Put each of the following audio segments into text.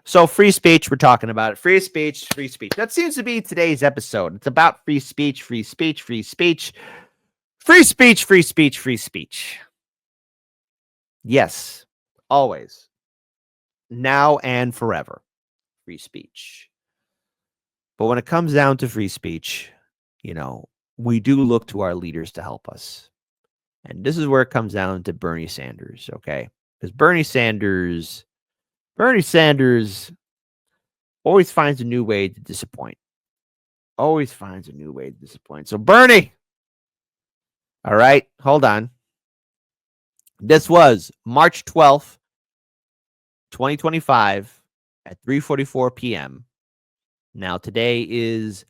So free speech, we're talking about it. Free speech, free speech. That seems to be today's episode. It's about free speech, free speech, free speech, free speech, free speech, free speech. Yes, always, now and forever, free speech. But when it comes down to free speech, we do look to our leaders to help us. And this is where it comes down to Bernie Sanders, okay? Because Bernie Sanders always finds a new way to disappoint. Always finds a new way to disappoint. So Bernie, all right, hold on. This was March 12th, 2025 at 3:44 p.m. Now today is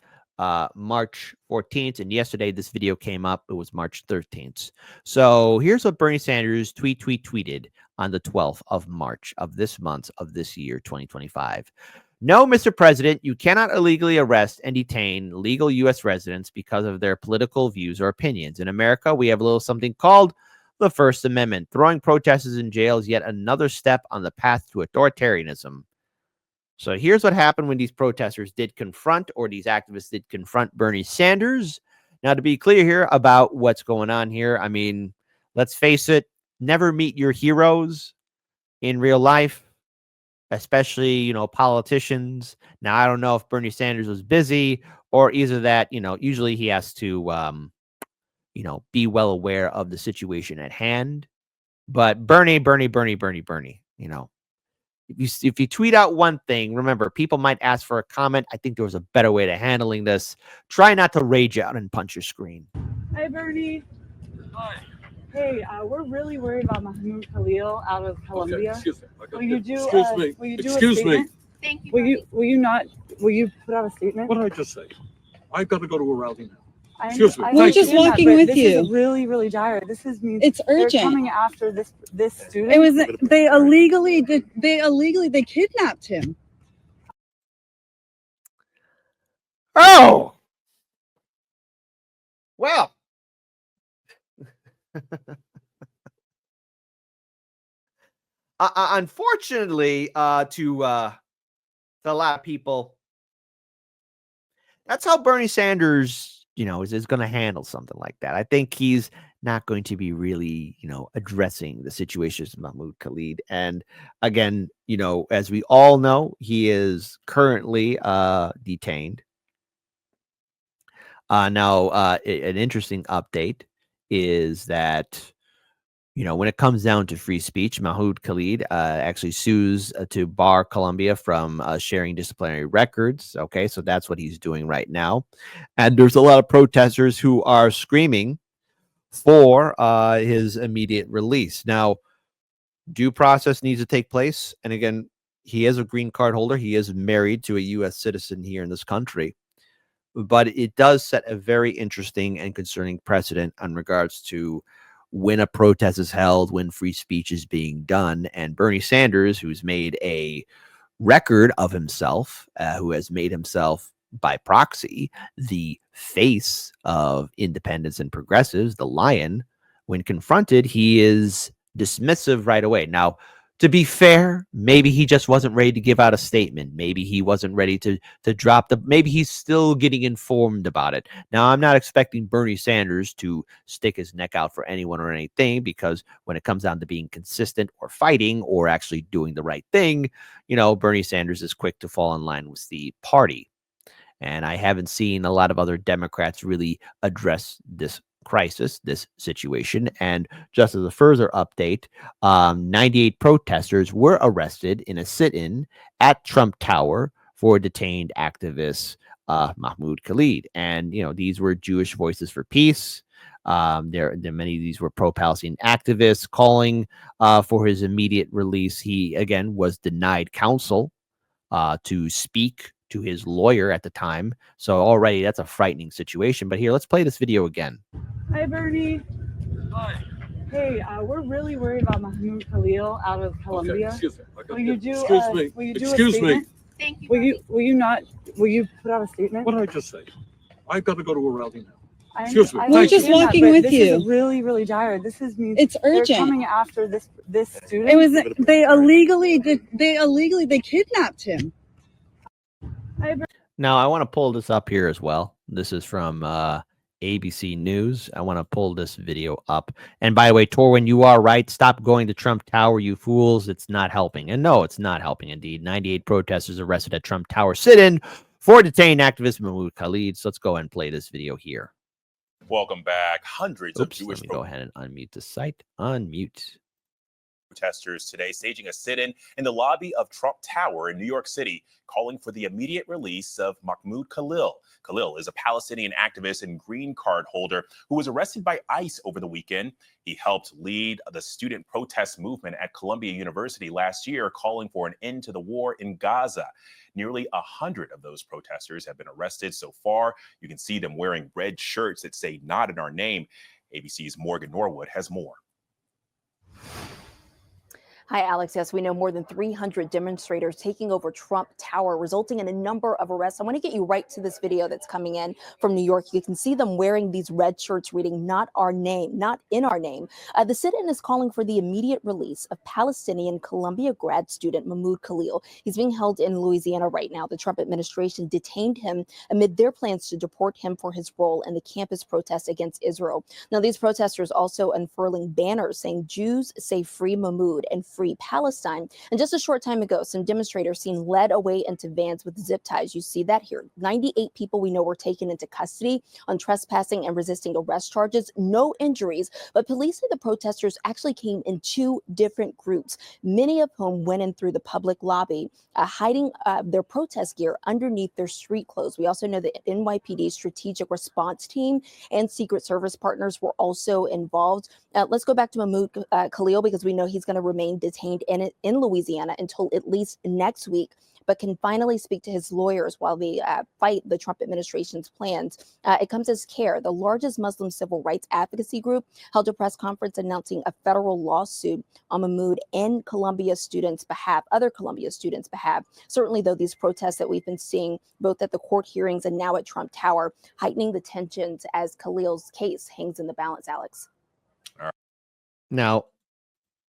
March 14th, and yesterday this video came up. It was March 13th. So here's what Bernie Sanders tweeted on the 12th of March of this month of this year, 2025. No, Mr. President, you cannot illegally arrest and detain legal U.S. residents because of their political views or opinions. In America, we have a little something called the First Amendment. Throwing protesters in jail is yet another step on the path to authoritarianism. So here's what happened when these protesters did confront, or these activists did confront, Bernie Sanders. Now, to be clear here about what's going on here, I mean, let's face it, never meet your heroes in real life, especially, politicians. Now, I don't know if Bernie Sanders was busy or either that, usually he has to, be well aware of the situation at hand. But Bernie, if you tweet out one thing, remember, people might ask for a comment. I think there was a better way to handling this. Try not to rage out and punch your screen. Hey, Bernie. Hi. Hey, we're really worried about Mahmoud Khalil out of Colombia. Okay, excuse me. Will you do? Excuse me. Will you do Excuse a statement? me. Thank you. Will you not? Will you put out a statement? What did I just say? I've got to go to a rally now. I Excuse me. understand We're just that, walking but with this you. is really, really dire. This is It's they're urgent. coming after this student. It was they kidnapped him. Oh, well. Unfortunately, to a lot of people, that's how Bernie Sanders, is going to handle something like that. I think he's not going to be really, addressing the situations of Mahmoud Khalid. And again, as we all know, he is currently detained. Now, an interesting update is that, when it comes down to free speech, Mahmoud Khalid actually sues to bar Colombia from sharing disciplinary records. Okay, so that's what he's doing right now. And there's a lot of protesters who are screaming for his immediate release. Now, due process needs to take place. And again, he is a green card holder. He is married to a U.S. citizen here in this country. But it does set a very interesting and concerning precedent in regards to when a protest is held, when free speech is being done. And Bernie Sanders, who's made a record of himself, who has made himself by proxy the face of independents and progressives, the lion, when confronted, he is dismissive right away. Now, to be fair, maybe he just wasn't ready to give out a statement. Maybe he wasn't ready to drop maybe he's still getting informed about it. Now, I'm not expecting Bernie Sanders to stick his neck out for anyone or anything, because when it comes down to being consistent or fighting or actually doing the right thing, Bernie Sanders is quick to fall in line with the party. And I haven't seen a lot of other Democrats really address this crisis, this situation. And just as a further update, 98 protesters were arrested in a sit-in at Trump Tower for detained activist Mahmoud Khalid. And, these were Jewish Voices for Peace. There many of these were pro-Palestine activists calling for his immediate release. He, again, was denied counsel to speak to his lawyer at the time. So already that's a frightening situation. But here, let's play this video again. Hi, Bernie. Hi. Hey, we're really worried about Mahmoud Khalil out of Colombia. Okay, excuse me. Will you do? Excuse me. Will you do Excuse a me. statement? Thank you. Will you not? Will you put out a statement? What did I just say? I've got to go to a rally now. Excuse me. I We're understand just that, walking but with this you. is really, really dire. This is means It's they're urgent. coming after this student. It was they illegally kidnapped him. Now, I want to pull this up here as well. This is from ABC News. I want to pull this video up. And by the way, Torwin, you are right. Stop going to Trump Tower, you fools. It's not helping. And no, it's not helping indeed. 98 protesters arrested at Trump Tower sit-in for detained activist Mahmoud Khalid. So let's go ahead and play this video here. Welcome back. Hundreds of Jewish Let me go ahead and unmute the site. Unmute. protesters today staging a sit-in in the lobby of Trump Tower in New York City, calling for the immediate release of Mahmoud Khalil. Khalil is a Palestinian activist and green card holder who was arrested by ICE over the weekend. He helped lead the student protest movement at Columbia University last year, calling for an end to the war in Gaza. Nearly 100 of those protesters have been arrested so far. You can see them wearing red shirts that say "Not in our name." ABC's Morgan Norwood has more. Hi, Alex. Yes, we know more than 300 demonstrators taking over Trump Tower, resulting in a number of arrests. I want to get you right to this video that's coming in from New York. You can see them wearing these red shirts reading "Not our name, not in our name." The sit-in is calling for the immediate release of Palestinian Columbia grad student Mahmoud Khalil. He's being held in Louisiana right now. The Trump administration detained him amid their plans to deport him for his role in the campus protests against Israel. Now, these protesters also unfurling banners saying "Jews say free Mahmoud" and "Free Palestine." And just a short time ago, some demonstrators seen led away into vans with zip ties. You see that here. 98 people we know were taken into custody on trespassing and resisting arrest charges. No injuries, but police say the protesters actually came in two different groups, many of whom went in through the public lobby, hiding their protest gear underneath their street clothes. We also know the NYPD strategic response team and Secret Service partners were also involved. Let's go back to Mahmoud Khalil, because we know he's going to remain detained in Louisiana until at least next week, but can finally speak to his lawyers while they fight the Trump administration's plans. It comes as CARE, the largest Muslim civil rights advocacy group, held a press conference announcing a federal lawsuit on Mahmoud and Columbia students' behalf, other Columbia students' behalf. Certainly, though, these protests that we've been seeing both at the court hearings and now at Trump Tower, heightening the tensions as Khalil's case hangs in the balance, Alex. Now,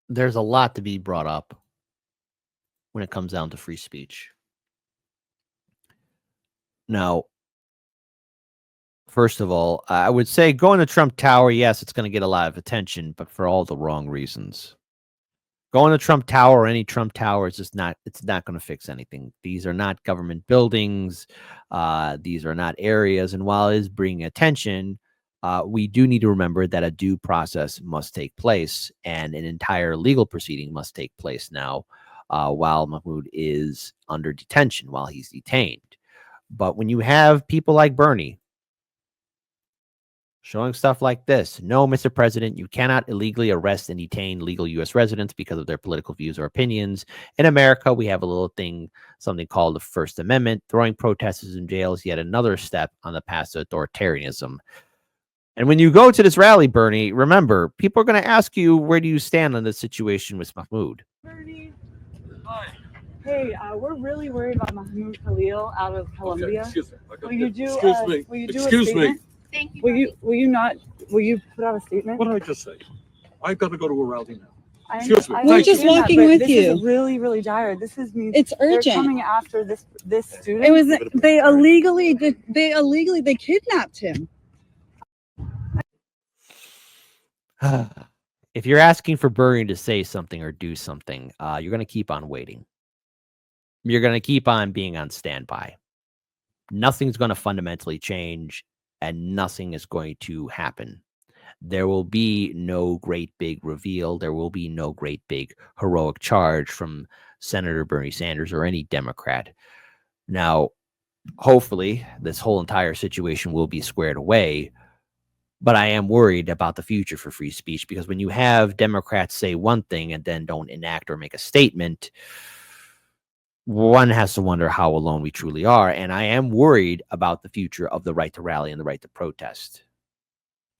there's a lot to be brought up when it comes down to free speech. Now, first of all, I would say going to Trump Tower, yes, it's going to get a lot of attention, but for all the wrong reasons. Going to Trump Tower or any Trump Tower is just not, it's not going to fix anything. These are not government buildings. These are not areas. And while it is bringing attention, we do need to remember that a due process must take place and an entire legal proceeding must take place now while Mahmoud is under detention, while he's detained. But when you have people like Bernie showing stuff like this, no, Mr. President, you cannot illegally arrest and detain legal U.S. residents because of their political views or opinions. In America, we have a little thing, something called the First Amendment. Throwing protesters in jail is yet another step on the path to authoritarianism. And when you go to this rally, Bernie, remember, people are going to ask you, where do you stand on this situation with Mahmoud? Bernie, Hi. hey, we're really worried about Mahmoud Khalil out of Columbia. Okay, excuse me. Will you do? Excuse me. Will you do Excuse a me. statement? Thank you. Will you? Will you not? Will you put out a statement? What did I just say? I've got to go to a rally now. I- Excuse me. I We're just understand that, walking but with this you. is really, really dire. This is means It's they're urgent. coming after this student. It was they illegally kidnapped him. If you're asking for Bernie to say something or do something, you're going to keep on waiting. You're going to keep on being on standby. Nothing's going to fundamentally change and nothing is going to happen. There will be no great big reveal. There will be no great big heroic charge from Senator Bernie Sanders or any Democrat. Now, hopefully, this whole entire situation will be squared away. But I am worried about the future for free speech, because when you have Democrats say one thing and then don't enact or make a statement, one has to wonder how alone we truly are. And I am worried about the future of the right to rally and the right to protest.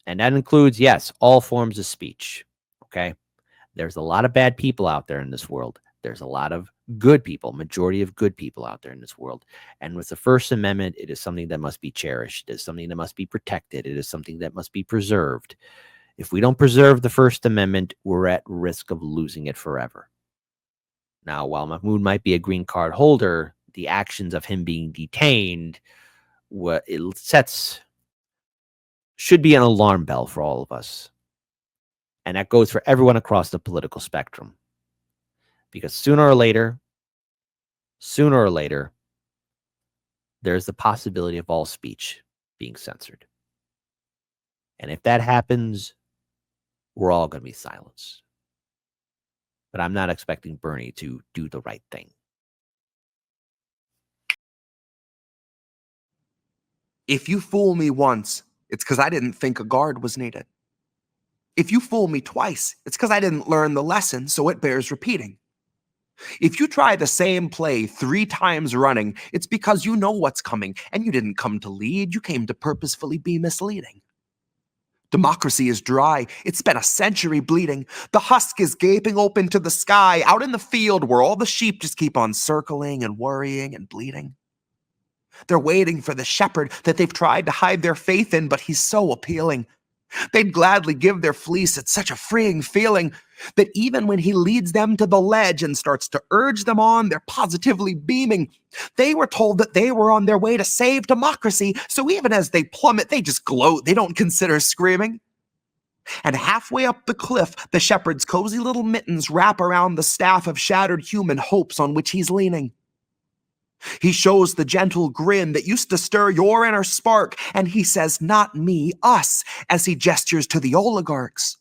And that includes, yes, all forms of speech. Okay. There's a lot of bad people out there in this world. There's a lot of good people, majority of good people out there in this world. And with the First Amendment, it is something that must be cherished. It is something that must be protected. It is something that must be preserved. If we don't preserve the First Amendment, we're at risk of losing it forever. Now, while Mahmoud might be a green card holder, the actions of him being detained, what it sets should be an alarm bell for all of us. And that goes for everyone across the political spectrum. Because sooner or later, there's the possibility of all speech being censored. And if that happens, we're all going to be silenced. But I'm not expecting Bernie to do the right thing. If you fool me once, it's because I didn't think a guard was needed. If you fool me twice, it's because I didn't learn the lesson, so it bears repeating. If you try the same play 3 times running, it's because you know what's coming, and you didn't come to lead, you came to purposefully be misleading. Democracy is dry, it's been a century bleeding. The husk is gaping open to the sky, out in the field where all the sheep just keep on circling and worrying and bleeding. They're waiting for the shepherd that they've tried to hide their faith in, but he's so appealing. They'd gladly give their fleece. It's such a freeing feeling that even when he leads them to the ledge and starts to urge them on, they're positively beaming. They were told that they were on their way to save democracy, so even as they plummet, they just gloat. They don't consider screaming. And halfway up the cliff, the shepherd's cozy little mittens wrap around the staff of shattered human hopes on which he's leaning. He shows the gentle grin that used to stir your inner spark, and he says, "Not me, us," as he gestures to the oligarchs.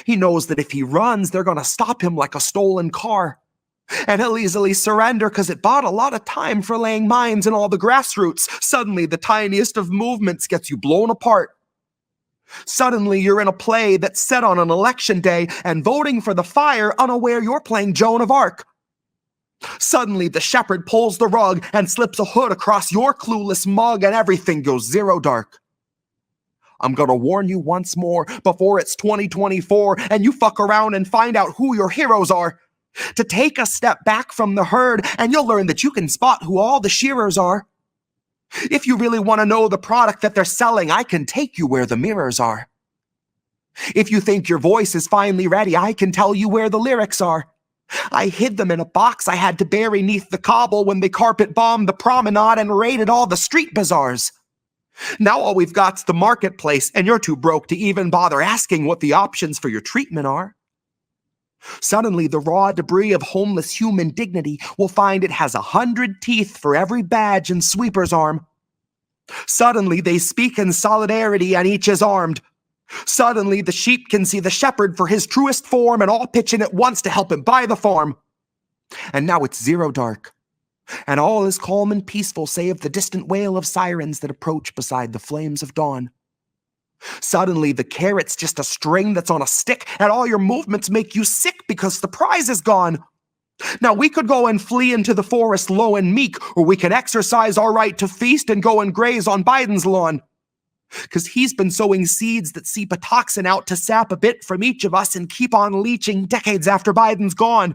He knows that if he runs, they're going to stop him like a stolen car. And he'll easily surrender because it bought a lot of time for laying mines in all the grassroots. Suddenly, the tiniest of movements gets you blown apart. Suddenly, you're in a play that's set on an election day and voting for the fire, unaware you're playing Joan of Arc. Suddenly, the shepherd pulls the rug and slips a hood across your clueless mug, and everything goes zero dark. I'm gonna warn you once more before it's 2024 and you fuck around and find out who your heroes are. To take a step back from the herd, and you'll learn that you can spot who all the shearers are. If you really want to know the product that they're selling, I can take you where the mirrors are. If you think your voice is finally ready, I can tell you where the lyrics are. I hid them in a box I had to bury neath the cobble when they carpet bombed the promenade and raided all the street bazaars. Now all we've got's the marketplace, and you're too broke to even bother asking what the options for your treatment are. Suddenly, the raw debris of homeless human dignity will find it has 100 teeth for every badge and sweeper's arm. Suddenly, they speak in solidarity and each is armed. Suddenly, the sheep can see the shepherd for his truest form and all pitch in at once to help him buy the farm. And now it's zero dark, and all is calm and peaceful save the distant wail of sirens that approach beside the flames of dawn. Suddenly, the carrot's just a string that's on a stick, and all your movements make you sick because the prize is gone. Now, we could go and flee into the forest low and meek, or we can exercise our right to feast and go and graze on Biden's lawn. Because he's been sowing seeds that seep a toxin out to sap a bit from each of us and keep on leaching decades after Biden's gone.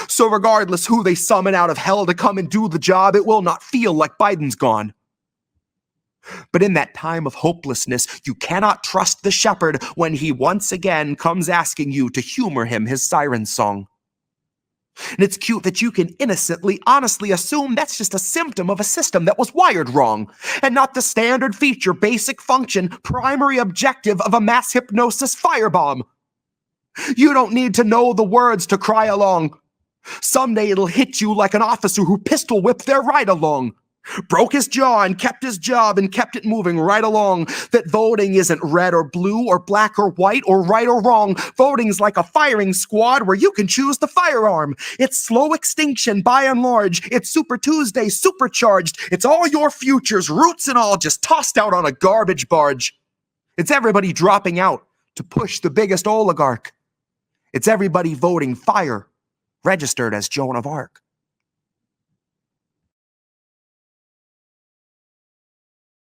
So regardless who they summon out of hell to come and do the job, it will not feel like Biden's gone. But in that time of hopelessness, you cannot trust the shepherd when he once again comes asking you to humor him his siren song. And it's cute that you can innocently, honestly assume that's just a symptom of a system that was wired wrong, and not the standard feature, basic function, primary objective of a mass hypnosis firebomb. You don't need to know the words to cry along. Someday it'll hit you like an officer who pistol whipped their ride along. Broke his jaw and kept his job and kept it moving right along. That voting isn't red or blue or black or white or right or wrong. Voting's like a firing squad where you can choose the firearm. It's slow extinction by and large. It's Super Tuesday supercharged. It's all your futures, roots and all, just tossed out on a garbage barge. It's everybody dropping out to push the biggest oligarch. It's everybody voting fire, registered as Joan of Arc.